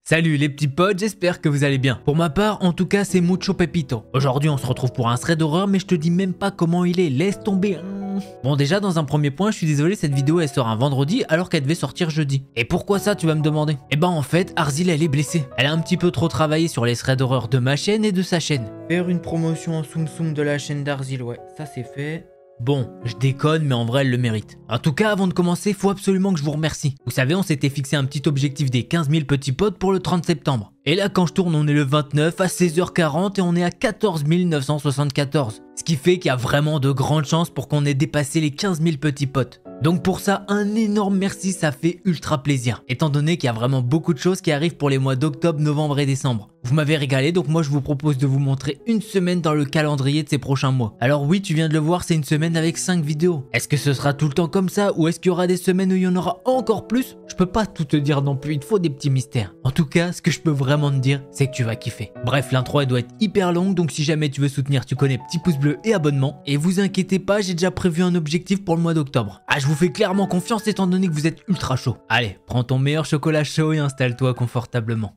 Salut les petits potes, j'espère que vous allez bien. Pour ma part, en tout cas, c'est Mucho Pepito. Aujourd'hui, on se retrouve pour un thread d'horreur, mais je te dis même pas comment il est, laisse tomber. Bon, déjà, dans un premier point, je suis désolé, cette vidéo, elle sort un vendredi, alors qu'elle devait sortir jeudi. Et pourquoi ça, tu vas me demander? Eh ben, en fait, Arzil, elle est blessée. Elle a un petit peu trop travaillé sur les threads d'horreur de ma chaîne et de sa chaîne. Faire une promotion en soum soum de la chaîne d'Arzil, ouais, ça c'est fait. Bon, je déconne, mais en vrai, elle le mérite. En tout cas, avant de commencer, faut absolument que je vous remercie. Vous savez, on s'était fixé un petit objectif des 15 000 petits potes pour le 30 septembre. Et là, quand je tourne, on est le 29 à 16h40 et on est à 14 974. Ce qui fait qu'il y a vraiment de grandes chances pour qu'on ait dépassé les 15 000 petits potes. Donc pour ça, un énorme merci, ça fait ultra plaisir. Étant donné qu'il y a vraiment beaucoup de choses qui arrivent pour les mois d'octobre, novembre et décembre. Vous m'avez régalé, donc moi je vous propose de vous montrer une semaine dans le calendrier de ces prochains mois. Alors oui, tu viens de le voir, c'est une semaine avec 5 vidéos. Est-ce que ce sera tout le temps comme ça ou est-ce qu'il y aura des semaines où il y en aura encore plus? Je peux pas tout te dire non plus, il te faut des petits mystères. En tout cas, ce que je peux vraiment te dire, c'est que tu vas kiffer. Bref, l'intro elle doit être hyper longue, donc si jamais tu veux soutenir, tu connais petit pouce bleu et abonnement. Et vous inquiétez pas, j'ai déjà prévu un objectif pour le mois d'octobre. Ah, je vous fais clairement confiance étant donné que vous êtes ultra chaud. Allez, prends ton meilleur chocolat chaud et installe-toi confortablement.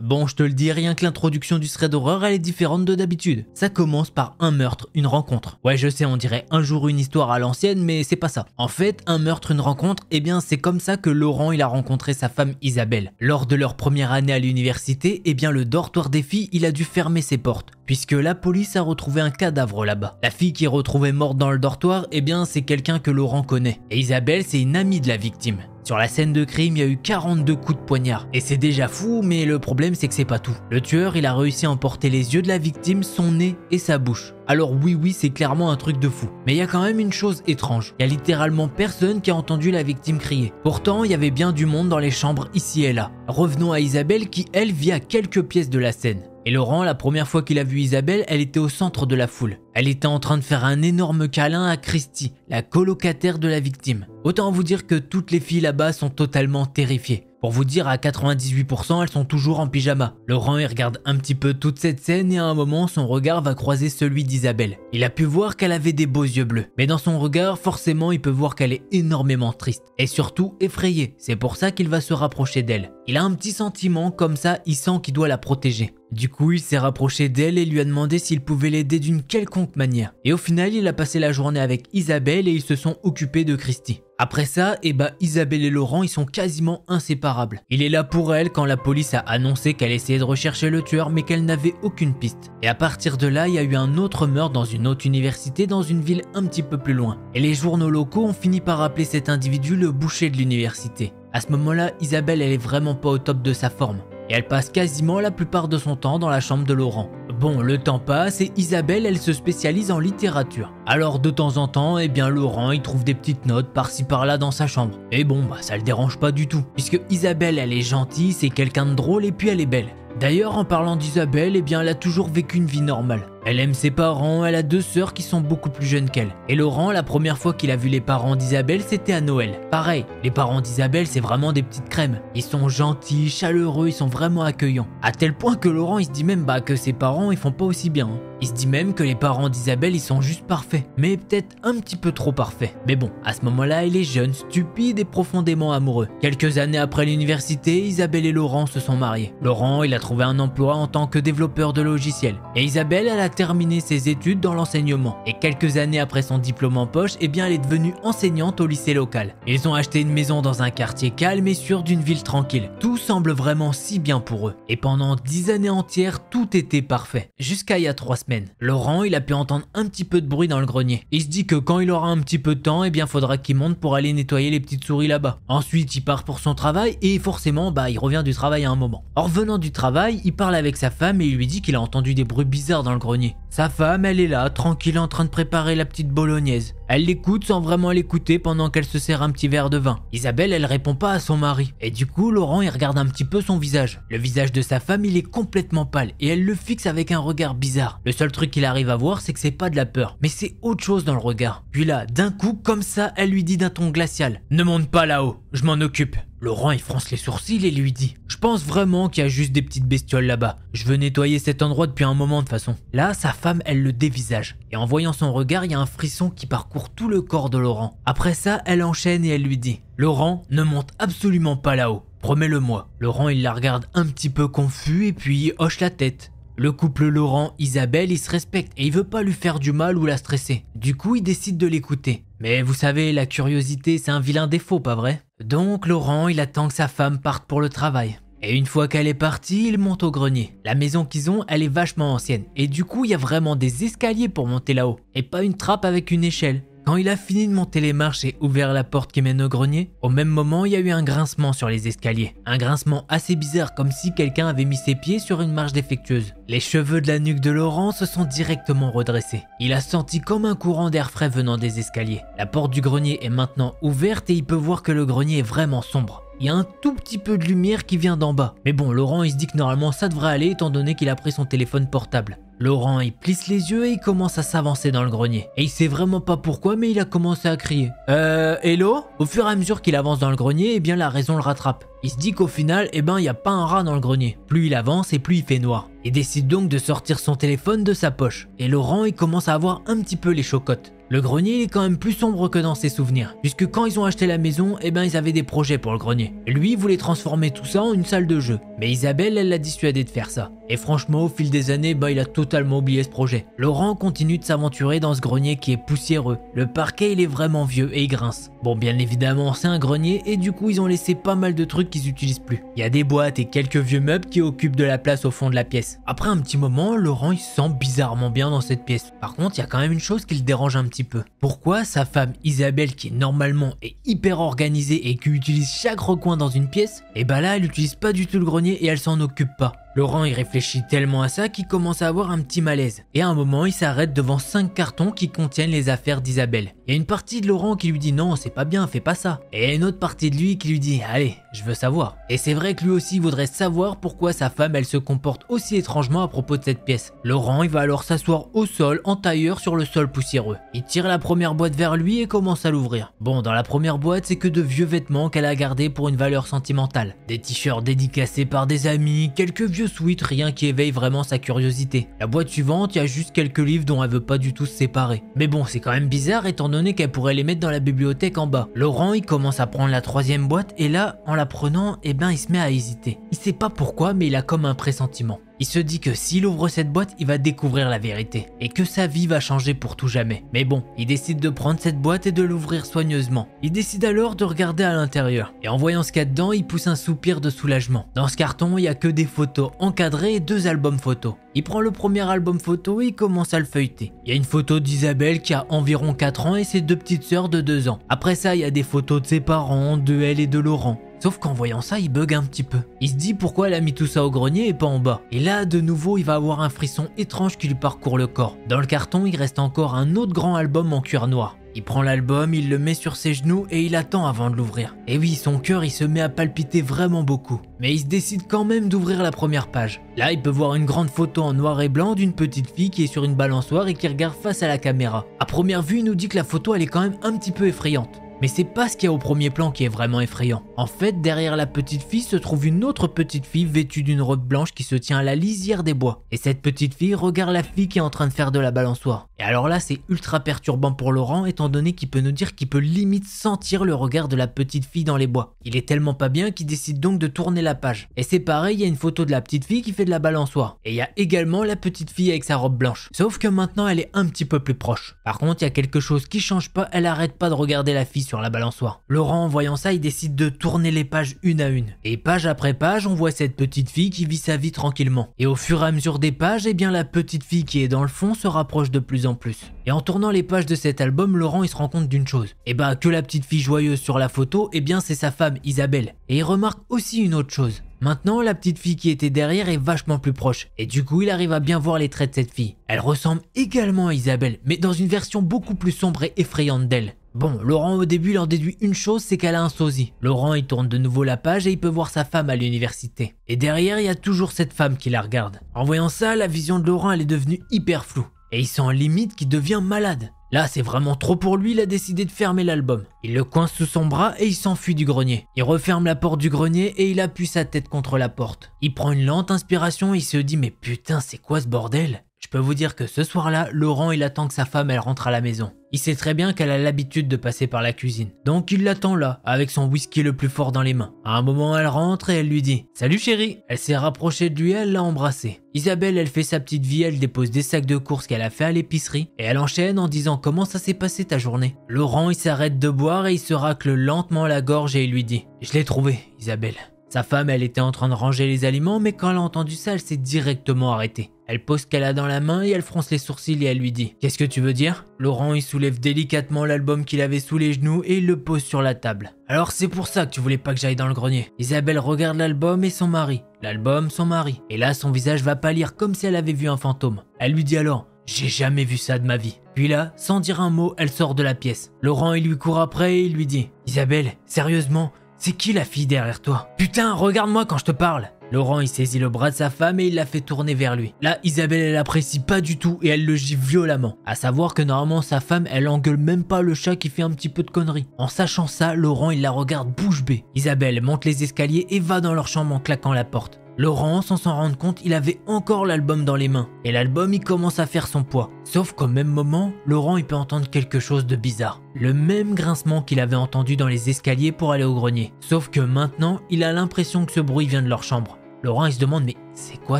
Bon, je te le dis, rien que l'introduction du thread d'horreur, elle est différente de d'habitude. Ça commence par un meurtre, une rencontre. Ouais, je sais, on dirait un jour une histoire à l'ancienne, mais c'est pas ça. En fait, un meurtre, une rencontre, eh bien c'est comme ça que Laurent il a rencontré sa femme Isabelle. Lors de leur première année à l'université, eh bien le dortoir des filles, il a dû fermer ses portes, puisque la police a retrouvé un cadavre là-bas. La fille qui est retrouvée morte dans le dortoir, eh bien c'est quelqu'un que Laurent connaît. Et Isabelle, c'est une amie de la victime. Sur la scène de crime, il y a eu 42 coups de poignard. Et c'est déjà fou, mais le problème c'est que c'est pas tout. Le tueur, il a réussi à emporter les yeux de la victime, son nez et sa bouche. Alors oui, c'est clairement un truc de fou. Mais il y a quand même une chose étrange. Il y a littéralement personne qui a entendu la victime crier. Pourtant, il y avait bien du monde dans les chambres ici et là. Revenons à Isabelle qui, elle, vit à quelques pièces de la scène. Et Laurent, la première fois qu'il a vu Isabelle, elle était au centre de la foule. Elle était en train de faire un énorme câlin à Christy, la colocataire de la victime. Autant vous dire que toutes les filles là-bas sont totalement terrifiées. Pour vous dire, à 98%, elles sont toujours en pyjama. Laurent, il regarde un petit peu toute cette scène et à un moment, son regard va croiser celui d'Isabelle. Il a pu voir qu'elle avait des beaux yeux bleus. Mais dans son regard, forcément, il peut voir qu'elle est énormément triste. Et surtout effrayée. C'est pour ça qu'il va se rapprocher d'elle. Il a un petit sentiment, comme ça, il sent qu'il doit la protéger. Du coup, il s'est rapproché d'elle et lui a demandé s'il pouvait l'aider d'une quelconque manière. Et au final, il a passé la journée avec Isabelle et ils se sont occupés de Christy. Après ça, Isabelle et Laurent, ils sont quasiment inséparables. Il est là pour elle quand la police a annoncé qu'elle essayait de rechercher le tueur mais qu'elle n'avait aucune piste. Et à partir de là, il y a eu un autre meurtre dans une autre université dans une ville un petit peu plus loin. Et les journaux locaux ont fini par appeler cet individu le boucher de l'université. À ce moment-là, Isabelle, elle est vraiment pas au top de sa forme. Et elle passe quasiment la plupart de son temps dans la chambre de Laurent. Bon, le temps passe et Isabelle, elle se spécialise en littérature. Alors de temps en temps, Laurent, il trouve des petites notes par-ci par-là dans sa chambre. Et bon, ça le dérange pas du tout. Puisque Isabelle, elle est gentille, c'est quelqu'un de drôle et puis elle est belle. D'ailleurs, en parlant d'Isabelle, elle a toujours vécu une vie normale. Elle aime ses parents, elle a 2 sœurs qui sont beaucoup plus jeunes qu'elle. Et Laurent, la première fois qu'il a vu les parents d'Isabelle, c'était à Noël. Pareil, les parents d'Isabelle, c'est vraiment des petites crèmes. Ils sont gentils, chaleureux, ils sont vraiment accueillants. À tel point que Laurent, il se dit même que ses parents, ils font pas aussi bien. Il se dit même que les parents d'Isabelle, ils sont juste parfaits. Mais peut-être un petit peu trop parfaits. Mais bon, à ce moment-là, il est jeune, stupide et profondément amoureux. Quelques années après l'université, Isabelle et Laurent se sont mariés. Laurent, il a trouvé un emploi en tant que développeur de logiciels. Et Isabelle, elle a terminé ses études dans l'enseignement. Et quelques années après son diplôme en poche, elle est devenue enseignante au lycée local. Ils ont acheté une maison dans un quartier calme et sûr d'une ville tranquille. Tout semble vraiment si bien pour eux. Et pendant 10 années entières, tout était parfait. Jusqu'à il y a 3 semaines. Laurent, il a pu entendre un petit peu de bruit dans le grenier. Il se dit que quand il aura un petit peu de temps, faudra qu'il monte pour aller nettoyer les petites souris là-bas. Ensuite, il part pour son travail et forcément, il revient du travail à un moment. En revenant du travail, il parle avec sa femme et il lui dit qu'il a entendu des bruits bizarres dans le grenier. Sa femme, elle est là, tranquille en train de préparer la petite bolognaise. Elle l'écoute sans vraiment l'écouter pendant qu'elle se sert un petit verre de vin. Isabelle, elle répond pas à son mari. Et du coup, Laurent, il regarde un petit peu son visage. Le visage de sa femme, il est complètement pâle et elle le fixe avec un regard bizarre. Le seul truc qu'il arrive à voir, c'est que c'est pas de la peur, mais c'est autre chose dans le regard. Puis là, d'un coup, comme ça, elle lui dit d'un ton glacial: « Ne monte pas là-haut, je m'en occupe. » Laurent il fronce les sourcils et lui dit « Je pense vraiment qu'il y a juste des petites bestioles là-bas. Je veux nettoyer cet endroit depuis un moment de toute façon. » Là, sa femme, elle le dévisage. Et en voyant son regard, il y a un frisson qui parcourt tout le corps de Laurent. Après ça, elle enchaîne et elle lui dit « Laurent, ne monte absolument pas là-haut. Promets-le-moi. » Laurent, il la regarde un petit peu confus et puis il hoche la tête. Le couple Laurent-Isabelle, il se respecte et il veut pas lui faire du mal ou la stresser. Du coup, il décide de l'écouter. Mais vous savez, la curiosité, c'est un vilain défaut, pas vrai? Donc Laurent, il attend que sa femme parte pour le travail. Et une fois qu'elle est partie, il monte au grenier. La maison qu'ils ont, elle est vachement ancienne. Et du coup, il y a vraiment des escaliers pour monter là-haut. Et pas une trappe avec une échelle. Quand il a fini de monter les marches et ouvert la porte qui mène au grenier, au même moment, il y a eu un grincement sur les escaliers. Un grincement assez bizarre, comme si quelqu'un avait mis ses pieds sur une marche défectueuse. Les cheveux de la nuque de Laurent se sont directement redressés. Il a senti comme un courant d'air frais venant des escaliers. La porte du grenier est maintenant ouverte et il peut voir que le grenier est vraiment sombre. Il y a un tout petit peu de lumière qui vient d'en bas. Mais bon, Laurent il se dit que normalement ça devrait aller étant donné qu'il a pris son téléphone portable. Laurent il plisse les yeux et il commence à s'avancer dans le grenier. Et il sait vraiment pas pourquoi mais il a commencé à crier. Hello? Au fur et à mesure qu'il avance dans le grenier, eh bien la raison le rattrape. Il se dit qu'au final, il n'y a pas un rat dans le grenier. Plus il avance et plus il fait noir. Il décide donc de sortir son téléphone de sa poche. Et Laurent il commence à avoir un petit peu les chocottes. Le grenier est quand même plus sombre que dans ses souvenirs, puisque quand ils ont acheté la maison, ils avaient des projets pour le grenier. Lui voulait transformer tout ça en une salle de jeu, mais Isabelle, elle l'a dissuadé de faire ça. Et franchement, au fil des années, il a totalement oublié ce projet. Laurent continue de s'aventurer dans ce grenier qui est poussiéreux. Le parquet, il est vraiment vieux et il grince. Bon, bien évidemment, c'est un grenier et du coup, ils ont laissé pas mal de trucs qu'ils utilisent plus. Il y a des boîtes et quelques vieux meubles qui occupent de la place au fond de la pièce. Après un petit moment, Laurent, il se sent bizarrement bien dans cette pièce. Par contre, il y a quand même une chose qui le dérange un petit peu. Pourquoi sa femme Isabelle, qui normalement est hyper organisée et qui utilise chaque recoin dans une pièce, là elle utilise pas du tout le grenier et elle s'en occupe pas. Laurent il réfléchit tellement à ça qu'il commence à avoir un petit malaise. Et à un moment il s'arrête devant 5 cartons qui contiennent les affaires d'Isabelle. Il y a une partie de Laurent qui lui dit non c'est pas bien, fais pas ça. Et il y a une autre partie de lui qui lui dit allez je veux savoir. Et c'est vrai que lui aussi voudrait savoir pourquoi sa femme elle se comporte aussi étrangement à propos de cette pièce. Laurent il va alors s'asseoir au sol en tailleur sur le sol poussiéreux. Il tire la première boîte vers lui et commence à l'ouvrir. Bon dans la première boîte c'est que de vieux vêtements qu'elle a gardés pour une valeur sentimentale. Des t-shirts dédicacés par des amis, quelques vieux sweat, rien qui éveille vraiment sa curiosité. La boîte suivante, il y a juste quelques livres dont elle veut pas du tout se séparer. Mais bon, c'est quand même bizarre étant donné qu'elle pourrait les mettre dans la bibliothèque en bas. Laurent, il commence à prendre la troisième boîte et là, en la prenant, il se met à hésiter. Il sait pas pourquoi, mais il a comme un pressentiment. Il se dit que s'il ouvre cette boîte, il va découvrir la vérité et que sa vie va changer pour tout jamais. Mais bon, il décide de prendre cette boîte et de l'ouvrir soigneusement. Il décide alors de regarder à l'intérieur et en voyant ce qu'il y a dedans, il pousse un soupir de soulagement. Dans ce carton, il y a que des photos encadrées et 2 albums photos. Il prend le premier album photo et il commence à le feuilleter. Il y a une photo d'Isabelle qui a environ 4 ans et ses 2 petites sœurs de 2 ans. Après ça, il y a des photos de ses parents, de elle et de Laurent. Sauf qu'en voyant ça, il bug un petit peu. Il se dit pourquoi elle a mis tout ça au grenier et pas en bas. Et là, de nouveau, il va avoir un frisson étrange qui lui parcourt le corps. Dans le carton, il reste encore un autre grand album en cuir noir. Il prend l'album, il le met sur ses genoux et il attend avant de l'ouvrir. Et oui, son cœur il se met à palpiter vraiment beaucoup. Mais il se décide quand même d'ouvrir la première page. Là, il peut voir une grande photo en noir et blanc d'une petite fille qui est sur une balançoire et qui regarde face à la caméra. À première vue, il nous dit que la photo elle est quand même un petit peu effrayante. Mais c'est pas ce qu'il y a au premier plan qui est vraiment effrayant. En fait, derrière la petite fille se trouve une autre petite fille vêtue d'une robe blanche qui se tient à la lisière des bois. Et cette petite fille regarde la fille qui est en train de faire de la balançoire. Et alors là, c'est ultra perturbant pour Laurent étant donné qu'il peut nous dire qu'il peut limite sentir le regard de la petite fille dans les bois. Il est tellement pas bien qu'il décide donc de tourner la page. Et c'est pareil, il y a une photo de la petite fille qui fait de la balançoire. Et il y a également la petite fille avec sa robe blanche. Sauf que maintenant, elle est un petit peu plus proche. Par contre, il y a quelque chose qui change pas, elle arrête pas de regarder la fille sur la balançoire. Laurent, en voyant ça, il décide de tourner les pages une à une. Et page après page, on voit cette petite fille qui vit sa vie tranquillement. Et au fur et à mesure des pages, la petite fille qui est dans le fond se rapproche de plus en plus. Et en tournant les pages de cet album, Laurent il se rend compte d'une chose. Que la petite fille joyeuse sur la photo, c'est sa femme Isabelle. Et il remarque aussi une autre chose. Maintenant, la petite fille qui était derrière est vachement plus proche. Et du coup, il arrive à bien voir les traits de cette fille. Elle ressemble également à Isabelle, mais dans une version beaucoup plus sombre et effrayante d'elle. Bon, Laurent au début il en déduit une chose, c'est qu'elle a un sosie. Laurent il tourne de nouveau la page et il peut voir sa femme à l'université. Et derrière il y a toujours cette femme qui la regarde. En voyant ça, la vision de Laurent elle est devenue hyper floue. et il sent limite qu'il devient malade. Là, c'est vraiment trop pour lui, il a décidé de fermer l'album. Il le coince sous son bras et il s'enfuit du grenier. Il referme la porte du grenier et il appuie sa tête contre la porte. Il prend une lente inspiration et il se dit « Mais putain, c'est quoi ce bordel ?» Je peux vous dire que ce soir-là, Laurent il attend que sa femme elle rentre à la maison. Il sait très bien qu'elle a l'habitude de passer par la cuisine. Donc il l'attend là, avec son whisky le plus fort dans les mains. À un moment elle rentre et elle lui dit « Salut chérie !» Elle s'est rapprochée de lui et elle l'a embrassé. Isabelle elle fait sa petite vie, elle dépose des sacs de courses qu'elle a fait à l'épicerie et elle enchaîne en disant « Comment ça s'est passé ta journée ?» Laurent il s'arrête de boire et il se racle lentement la gorge et il lui dit « Je l'ai trouvé Isabelle !» Sa femme, elle était en train de ranger les aliments, mais quand elle a entendu ça, elle s'est directement arrêtée. Elle pose ce qu'elle a dans la main et elle fronce les sourcils et elle lui dit « Qu'est-ce que tu veux dire ?» Laurent, il soulève délicatement l'album qu'il avait sous les genoux et il le pose sur la table. « Alors c'est pour ça que tu voulais pas que j'aille dans le grenier ?» Isabelle regarde l'album et son mari. L'album, son mari. Et là, son visage va pâlir comme si elle avait vu un fantôme. Elle lui dit alors « J'ai jamais vu ça de ma vie. » Puis là, sans dire un mot, elle sort de la pièce. Laurent, il lui court après et il lui dit « Isabelle, sérieusement ? C'est qui la fille derrière toi? Putain, regarde-moi quand je te parle !» Laurent, il saisit le bras de sa femme et il la fait tourner vers lui. Là, Isabelle, elle apprécie pas du tout et elle le gifle violemment. À savoir que normalement, sa femme, elle engueule même pas le chat qui fait un petit peu de conneries. En sachant ça, Laurent, il la regarde bouche bée. Isabelle monte les escaliers et va dans leur chambre en claquant la porte. Laurent, sans s'en rendre compte, il avait encore l'album dans les mains. Et l'album, il commence à faire son poids. Sauf qu'au même moment, Laurent, il peut entendre quelque chose de bizarre. Le même grincement qu'il avait entendu dans les escaliers pour aller au grenier. Sauf que maintenant, il a l'impression que ce bruit vient de leur chambre. Laurent, il se demande, mais c'est quoi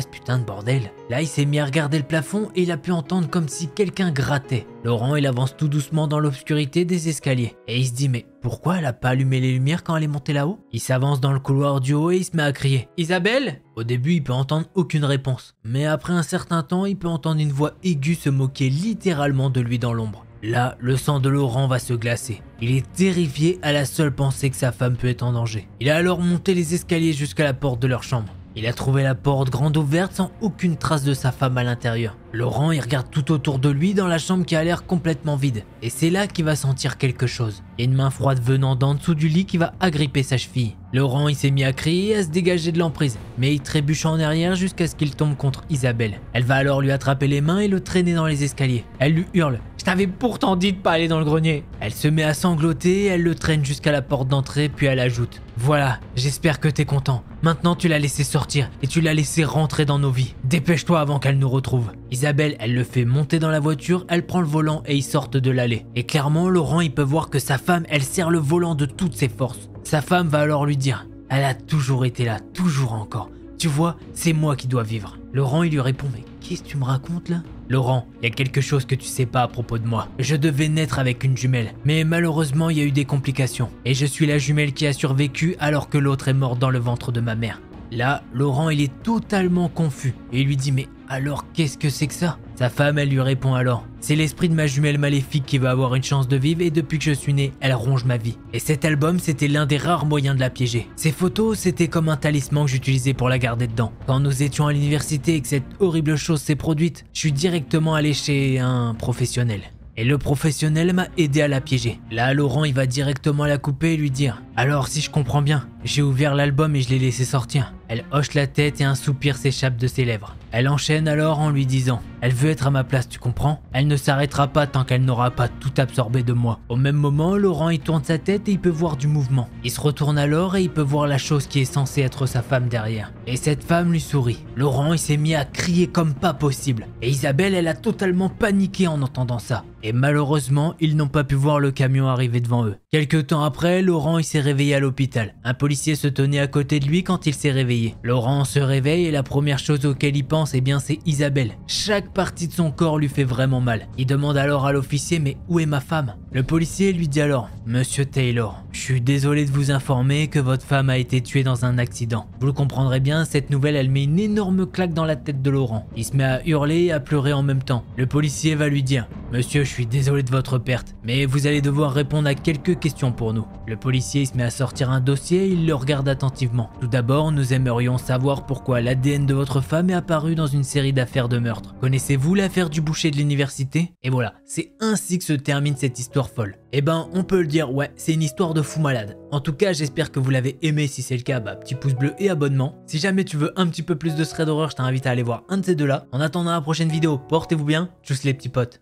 ce putain de bordel? Là, il s'est mis à regarder le plafond et il a pu entendre comme si quelqu'un grattait. Laurent, il avance tout doucement dans l'obscurité des escaliers. Et il se dit, mais pourquoi elle a pas allumé les lumières quand elle est montée là-haut? Il s'avance dans le couloir du haut et il se met à crier « Isabelle ?» Au début, il peut entendre aucune réponse. Mais après un certain temps, il peut entendre une voix aiguë se moquer littéralement de lui dans l'ombre. Là, le sang de Laurent va se glacer. Il est terrifié à la seule pensée que sa femme peut être en danger. Il a alors monté les escaliers jusqu'à la porte de leur chambre. Il a trouvé la porte grande ouverte sans aucune trace de sa femme à l'intérieur. Laurent, il regarde tout autour de lui dans la chambre qui a l'air complètement vide. Et c'est là qu'il va sentir quelque chose. Il y a une main froide venant d'en dessous du lit qui va agripper sa cheville. Laurent, il s'est mis à crier et à se dégager de l'emprise. Mais il trébuche en arrière jusqu'à ce qu'il tombe contre Isabelle. Elle va alors lui attraper les mains et le traîner dans les escaliers. Elle lui hurle « Je t'avais pourtant dit de pas aller dans le grenier !» Elle se met à sangloter et elle le traîne jusqu'à la porte d'entrée puis elle ajoute « Voilà, j'espère que t'es content. Maintenant tu l'as laissé sortir et tu l'as laissé rentrer dans nos vies. Dépêche-toi avant qu'elle nous retrouve. » Isabelle, elle le fait monter dans la voiture, elle prend le volant et ils sortent de l'allée. Et clairement, Laurent, il peut voir que sa femme, elle serre le volant de toutes ses forces. Sa femme va alors lui dire « Elle a toujours été là, toujours encore. Tu vois, c'est moi qui dois vivre. » Laurent, il lui répond « Mais qu'est-ce que tu me racontes là ?» Laurent, il y a quelque chose que tu sais pas à propos de moi. Je devais naître avec une jumelle, mais malheureusement il y a eu des complications. Et je suis la jumelle qui a survécu alors que l'autre est morte dans le ventre de ma mère. Là, Laurent, il est totalement confus et il lui dit « Mais alors qu'est-ce que c'est que ça ?» Sa femme, elle lui répond alors « C'est l'esprit de ma jumelle maléfique qui va avoir une chance de vivre et depuis que je suis né, elle ronge ma vie. » Et cet album, c'était l'un des rares moyens de la piéger. Ces photos, c'était comme un talisman que j'utilisais pour la garder dedans. Quand nous étions à l'université et que cette horrible chose s'est produite, je suis directement allé chez un professionnel. Et le professionnel m'a aidé à la piéger. Là, Laurent, il va directement la couper et lui dire « Alors, si je comprends bien, j'ai ouvert l'album et je l'ai laissé sortir. » Elle hoche la tête et un soupir s'échappe de ses lèvres. Elle enchaîne alors en lui disant « Elle veut être à ma place, tu comprends? Elle ne s'arrêtera pas tant qu'elle n'aura pas tout absorbé de moi. » Au même moment, Laurent, il tourne sa tête et il peut voir du mouvement. Il se retourne alors et il peut voir la chose qui est censée être sa femme derrière. Et cette femme lui sourit. Laurent, il s'est mis à crier comme pas possible. Et Isabelle, elle a totalement paniqué en entendant ça. Et malheureusement, ils n'ont pas pu voir le camion arriver devant eux. Quelque temps après, Laurent il s'est réveillé à l'hôpital. Un policier se tenait à côté de lui quand il s'est réveillé. Laurent se réveille et la première chose auquel il pense, eh bien c'est Isabelle. Chaque partie de son corps lui fait vraiment mal. Il demande alors à l'officier « Mais où est ma femme ?» Le policier lui dit alors « Monsieur Taylor, je suis désolé de vous informer que votre femme a été tuée dans un accident. Vous le comprendrez bien, cette nouvelle elle met une énorme claque dans la tête de Laurent. Il se met à hurler et à pleurer en même temps. Le policier va lui dire « Monsieur, je suis désolé de votre perte, mais vous allez devoir répondre à quelques questions pour nous. » Le policier il se met à sortir un dossier et il le regarde attentivement. Tout d'abord, nous aimerions savoir pourquoi l'ADN de votre femme est apparu dans une série d'affaires de meurtre. Connaissez-vous l'affaire du boucher de l'université? Et voilà, c'est ainsi que se termine cette histoire folle. Eh ben, on peut le dire, ouais, c'est une histoire de fou malade. En tout cas, j'espère que vous l'avez aimé. Si c'est le cas, bah, petit pouce bleu et abonnement. Si jamais tu veux un petit peu plus de thread horreur, je t'invite à aller voir un de ces deux-là. En attendant la prochaine vidéo, portez-vous bien. Tchuss les petits potes.